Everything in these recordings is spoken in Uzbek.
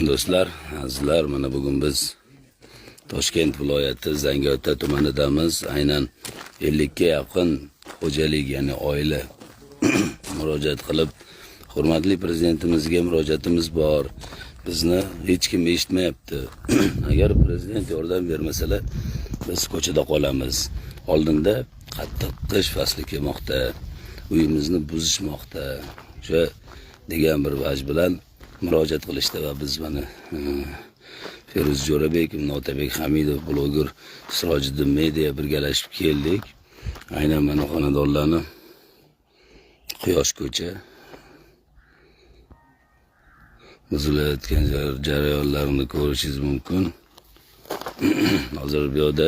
Do'stlar, azizlar, mana bugun biz Toshkent viloyati Zangiota tumanidamiz. Aynan 50 ga yaqin xo'jalik, ya'ni oila murojaat qilib, hurmatli prezidentimizga murojaatimiz bor. Bizni hech kim eshitmayapti. Agar prezident yordam bermasalar, biz ko'chada qolamiz. Oldinda qattiq qish fasli kelmoqda. Uyimizni buzishmoqda. O'sha degan bir vaj bilan murojaat qilishdi va biz mana Feruz Jo'rabek, Notabek Hamidov, bloger Sirojiddin Media birgalashib keldik. Aynan mana xonadonlarni Quyosh ko'cha buzilayotgan jarayonlarini ko'rishingiz mumkin. Hozir bu yerda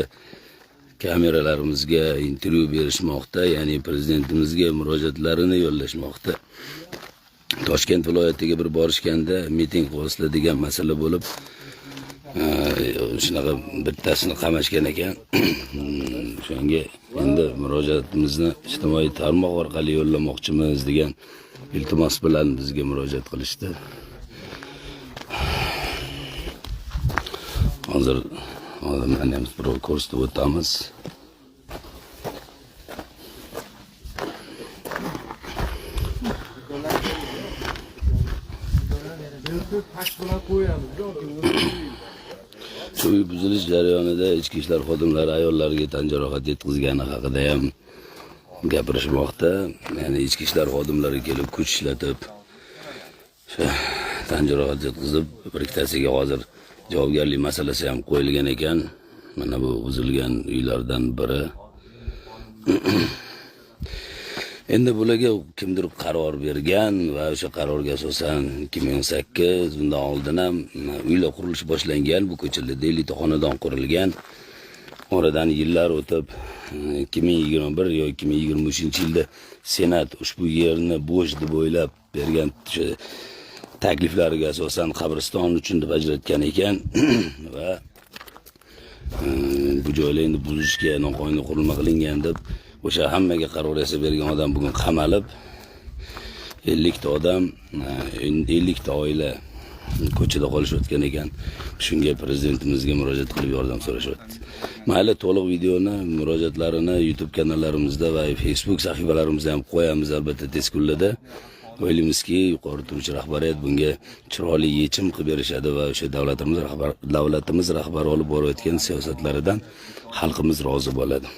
kameralarimizga intervyu berishmoqda, ya'ni prezidentimizga murojaatlarini yo'llashmoqda. Toshkent viloyatiga bir borishganda miting qilsa degan masala bo'lib, shunaqa bittasini qamashgan ekan. Shunga endi murojaatimizni ijtimoiy tarmoq orqali yo'llamoqchimiz degan iltimos bilan bizga murojaat qilishdi. Hozir odamlarni ham birov ko'rsatib o'tamiz. Shu uy buzilish jarayonida ichki ishlar xodimlari ayollarga tan jarohat yetkazgani haqida ham gapirishmoqda. Ya'ni ichki ishlar xodimlari kelib kuch ishlatib, tan jarohat yetkazib, bir ikkitasiga hozir javobgarlik masalasi ham qo'yilgan ekan. Mana bu buzilgan uylardan biri. Endi bularga kimdir qaror bergan va o'sha qarorga asosan 2008 undan oldin ham uylar qurilishi boshlangan. Bu ko'chalarda 50 ta xonadon qurilgan. Oradan yillar o'tib 2021 yoki 2023-yilda Senat ushbu yerni bo'sh deb o'ylab bergan takliflariga asosan qabriston uchun deb ajratgan ekan va bu joylarni buzishga noqonuniy qurilma qilingan deb o'sha hammaga qaror yasab bergan odam bugun qamalib, 50 ta odam, 50 ta oila ko'chada qolishayotgan ekan. Shunga prezidentimizga murojaat qilib yordam so'rashyapti. Mayli, to'liq videoni, murojaatlarini YouTube kanallarimizda va Facebook sahifalarimizda ham qo'yamiz albatta tez kunlarda. O'ylaymizki, yuqori turuvchi rahbariyat bunga chiroyli yechim qilib berishadi va o'sha davlatimiz rahbari olib borayotgan siyosatlaridan xalqimiz rozi bo'ladi.